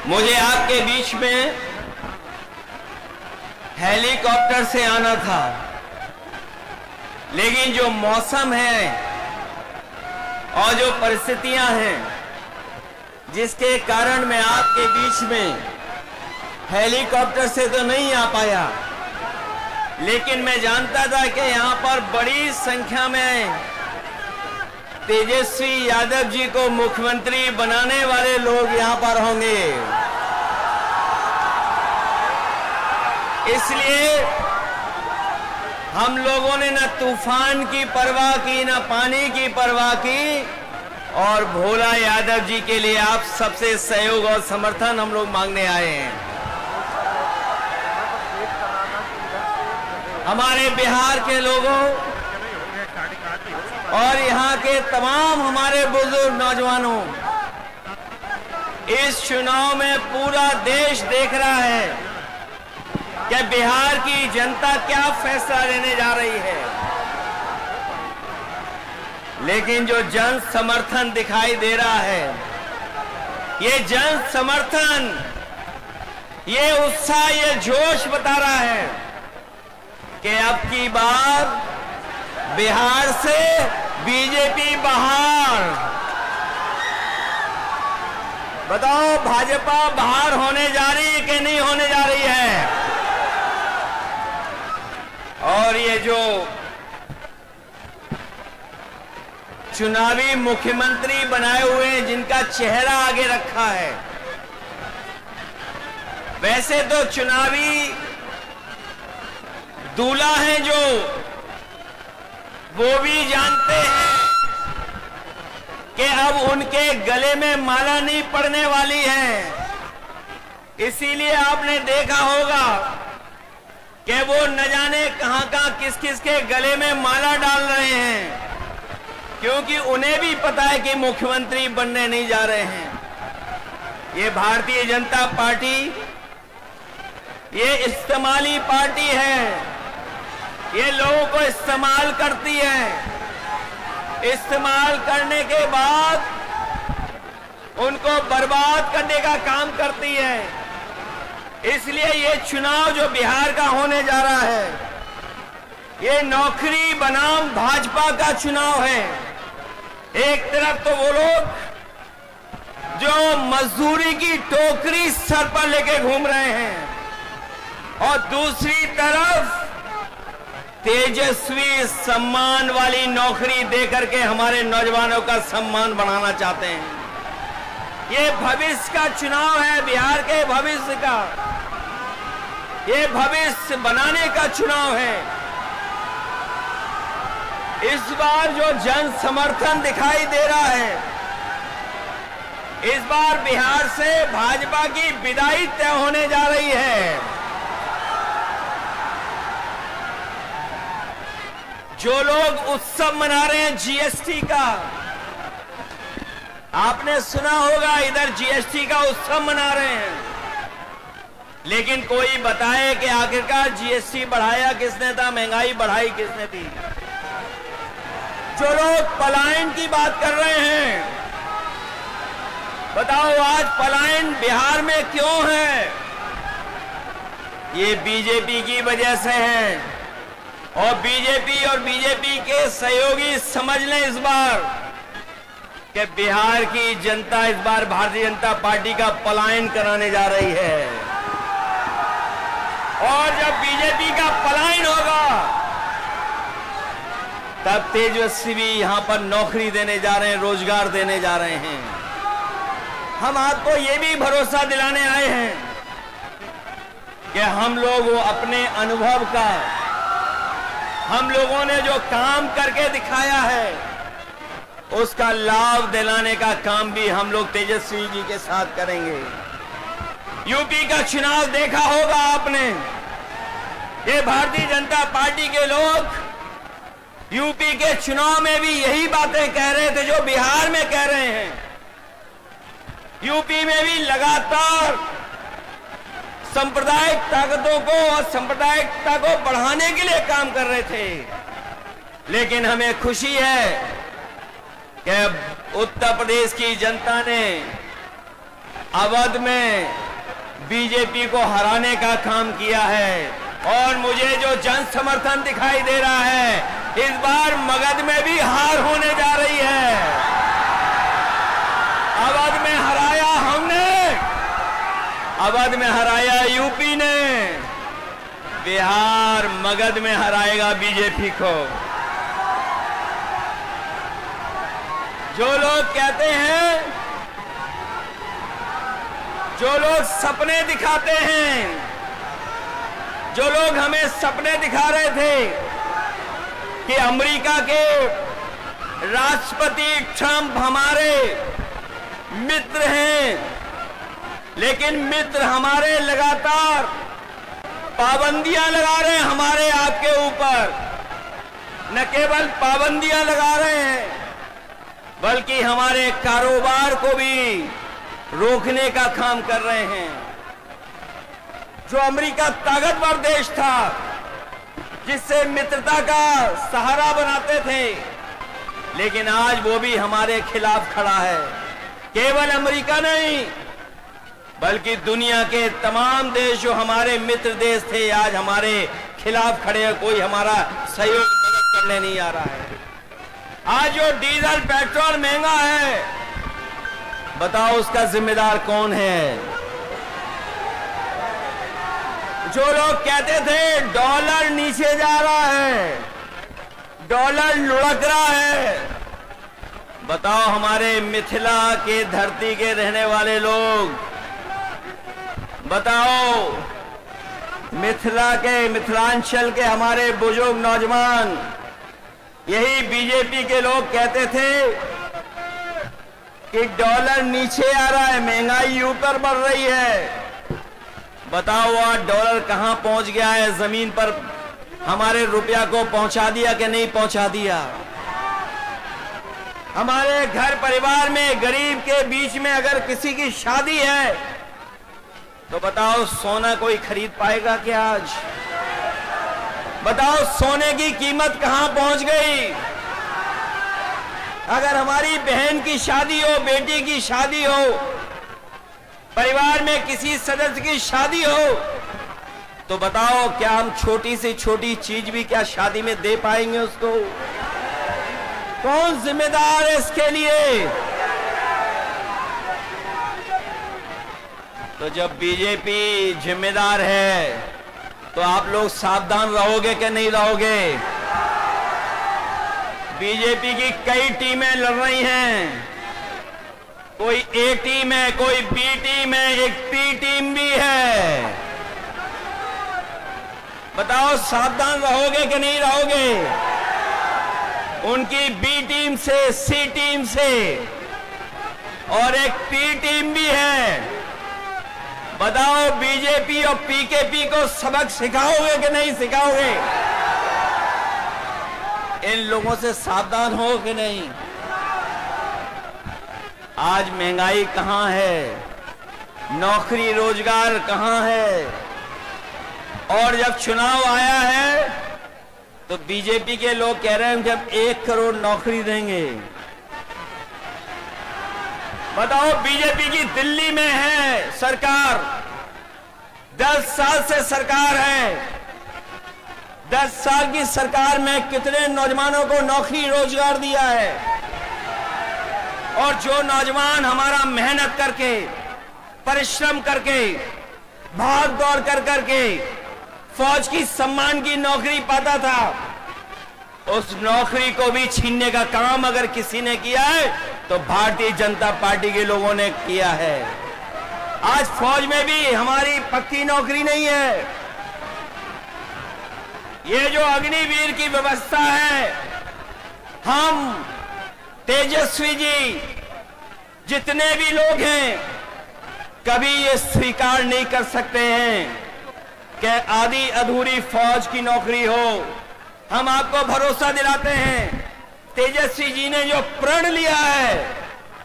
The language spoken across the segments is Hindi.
मुझे आपके बीच में हेलीकॉप्टर से आना था, लेकिन जो मौसम है और जो परिस्थितियां हैं जिसके कारण मैं आपके बीच में हेलीकॉप्टर से तो नहीं आ पाया, लेकिन मैं जानता था कि यहां पर बड़ी संख्या में तेजस्वी यादव जी को मुख्यमंत्री बनाने वाले लोग यहां पर होंगे। इसलिए हम लोगों ने न तूफान की परवाह की, न पानी की परवाह की, और भोला यादव जी के लिए आप सबसे सहयोग और समर्थन हम लोग मांगने आए हैं। हमारे बिहार के लोगों और यहाँ के तमाम हमारे बुजुर्ग नौजवानों, इस चुनाव में पूरा देश देख रहा है कि बिहार की जनता क्या फैसला लेने जा रही है। लेकिन जो जन समर्थन दिखाई दे रहा है, ये जन समर्थन, ये उत्साह, ये जोश बता रहा है कि अब की बार बिहार से बीजेपी बाहर। बताओ भाजपा बाहर होने जा रही है कि नहीं होने जा रही है? और ये जो चुनावी मुख्यमंत्री बनाए हुए हैं, जिनका चेहरा आगे रखा है, वैसे तो चुनावी दूल्हा हैं जो, वो भी जानते हैं कि अब उनके गले में माला नहीं पड़ने वाली है। इसीलिए आपने देखा होगा कि वो न जाने कहां कहां किस किस के गले में माला डाल रहे हैं, क्योंकि उन्हें भी पता है कि मुख्यमंत्री बनने नहीं जा रहे हैं। ये भारतीय जनता पार्टी, ये इस्तेमाली पार्टी है, ये लोगों को इस्तेमाल करती है। इस्तेमाल करने के बाद उनको बर्बाद करने का काम करती है। इसलिए ये चुनाव जो बिहार का होने जा रहा है, ये नौकरी बनाम भाजपा का चुनाव है। एक तरफ तो वो लोग जो मजदूरी की टोकरी सर पर लेके घूम रहे हैं, और दूसरी तरफ तेजस्वी सम्मान वाली नौकरी देकर के हमारे नौजवानों का सम्मान बढ़ाना चाहते हैं। ये भविष्य का चुनाव है, बिहार के भविष्य का, ये भविष्य बनाने का चुनाव है। इस बार जो जन समर्थन दिखाई दे रहा है, इस बार बिहार से भाजपा की विदाई तय होने जा रही है। जो लोग उत्सव मना रहे हैं जीएसटी का, आपने सुना होगा इधर जीएसटी का उत्सव मना रहे हैं, लेकिन कोई बताए कि आखिरकार जीएसटी बढ़ाया किसने था, महंगाई बढ़ाई किसने थी? जो लोग पलायन की बात कर रहे हैं, बताओ आज पलायन बिहार में क्यों है? ये बीजेपी की वजह से है, और बीजेपी के सहयोगी समझ लें इस बार कि बिहार की जनता इस बार भारतीय जनता पार्टी का पलायन कराने जा रही है। और जब बीजेपी का पलायन होगा, तब तेजस्वी यहां पर नौकरी देने जा रहे हैं, रोजगार देने जा रहे हैं। हम आपको ये भी भरोसा दिलाने आए हैं कि हम लोग अपने अनुभव का, हम लोगों ने जो काम करके दिखाया है, उसका लाभ दिलाने का काम भी हम लोग तेजस्वी जी के साथ करेंगे। यूपी का चुनाव देखा होगा आपने, ये भारतीय जनता पार्टी के लोग यूपी के चुनाव में भी यही बातें कह रहे थे जो बिहार में कह रहे हैं। यूपी में भी लगातार सांप्रदायिक ताकतों को और सांप्रदायिकता को बढ़ाने के लिए काम कर रहे थे। लेकिन हमें खुशी है कि उत्तर प्रदेश की जनता ने अवध में बीजेपी को हराने का काम किया है और मुझे जो जन समर्थन दिखाई दे रहा है इस बार मगध में भी हार होने जा रही है। अवध में हराया हमने, अवध में हराया यूपी ने, बिहार मगध में हराएगा बीजेपी को। जो लोग कहते हैं, जो लोग सपने दिखाते हैं, जो लोग हमें सपने दिखा रहे थे कि अमेरिका के राष्ट्रपति ट्रंप हमारे मित्र हैं, लेकिन मित्र हमारे लगातार पाबंदियां लगा रहे हैं हमारे आपके ऊपर। न केवल पाबंदियां लगा रहे हैं बल्कि हमारे कारोबार को भी रोकने का काम कर रहे हैं। जो अमेरिका ताकतवर देश था जिससे मित्रता का सहारा बनाते थे, लेकिन आज वो भी हमारे खिलाफ खड़ा है। केवल अमेरिका नहीं बल्कि दुनिया के तमाम देश जो हमारे मित्र देश थे आज हमारे खिलाफ खड़े हैं। कोई हमारा सहयोग मदद करने नहीं आ रहा है। आज जो डीजल पेट्रोल महंगा है, बताओ उसका जिम्मेदार कौन है? जो लोग कहते थे डॉलर नीचे जा रहा है, डॉलर लुढ़क रहा है, बताओ हमारे मिथिला के धरती के रहने वाले लोग, बताओ मिथिला के, मिथिलांचल के हमारे बुजुर्ग नौजवान, यही बीजेपी के लोग कहते थे कि डॉलर नीचे आ रहा है, महंगाई ऊपर बढ़ रही है। बताओ आज डॉलर कहां पहुंच गया है? जमीन पर हमारे रुपया को पहुंचा दिया कि नहीं पहुंचा दिया? हमारे घर परिवार में गरीब के बीच में अगर किसी की शादी है तो बताओ सोना कोई खरीद पाएगा क्या आज? बताओ सोने की कीमत कहां पहुंच गई? अगर हमारी बहन की शादी हो, बेटी की शादी हो, परिवार में किसी सदस्य की शादी हो, तो बताओ क्या हम छोटी से छोटी चीज भी क्या शादी में दे पाएंगे उसको? कौन जिम्मेदार है इसके लिए? तो जब बीजेपी जिम्मेदार है तो आप लोग सावधान रहोगे कि नहीं रहोगे? बीजेपी की कई टीमें लड़ रही हैं, कोई ए टीम है, कोई बी टीम है, एक पी टीम भी है। बताओ सावधान रहोगे कि नहीं रहोगे? उनकी बी टीम से, सी टीम से और एक पी टीम भी है। बताओ बीजेपी और पीकेपी को सबक सिखाओगे कि नहीं सिखाओगे? इन लोगों से सावधान हो कि नहीं? आज महंगाई कहां है, नौकरी रोजगार कहां है? और जब चुनाव आया है तो बीजेपी के लोग कह रहे हैं जब 1 करोड़ नौकरी देंगे। बताओ बीजेपी की दिल्ली में है सरकार, 10 साल से सरकार है, 10 साल की सरकार में कितने नौजवानों को नौकरी रोजगार दिया है? और जो नौजवान हमारा मेहनत करके, परिश्रम करके, भाग दौड़ कर करके फौज की सम्मान की नौकरी पाता था, उस नौकरी को भी छीनने का काम अगर किसी ने किया है तो भारतीय जनता पार्टी के लोगों ने किया है। आज फौज में भी हमारी पक्की नौकरी नहीं है। ये जो अग्निवीर की व्यवस्था है, हम तेजस्वी जी जितने भी लोग हैं कभी ये स्वीकार नहीं कर सकते हैं कि आधी अधूरी फौज की नौकरी हो। हम आपको भरोसा दिलाते हैं, तेजस्वी जी ने जो प्रण लिया है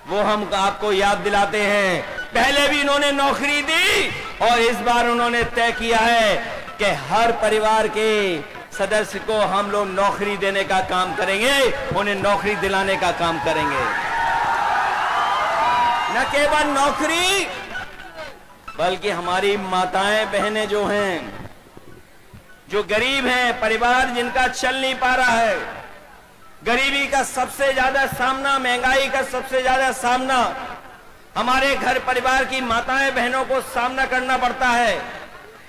वो हम आपको याद दिलाते हैं। पहले भी इन्होंने नौकरी दी और इस बार उन्होंने तय किया है कि हर परिवार के सदस्य को हम लोग नौकरी देने का काम करेंगे, उन्हें नौकरी दिलाने का काम करेंगे। न केवल नौकरी बल्कि हमारी माताएं बहनें जो हैं, जो गरीब हैं, परिवार जिनका चल नहीं पा रहा है, गरीबी का सबसे ज्यादा सामना, महंगाई का सबसे ज्यादा सामना हमारे घर परिवार की माताएं बहनों को सामना करना पड़ता है।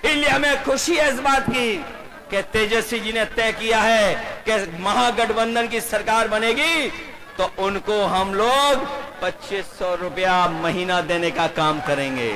इसलिए हमें खुशी है इस बात की कि तेजस्वी जी ने तय किया है कि महागठबंधन की सरकार बनेगी तो उनको हम लोग 2500 रुपया महीना देने का काम करेंगे।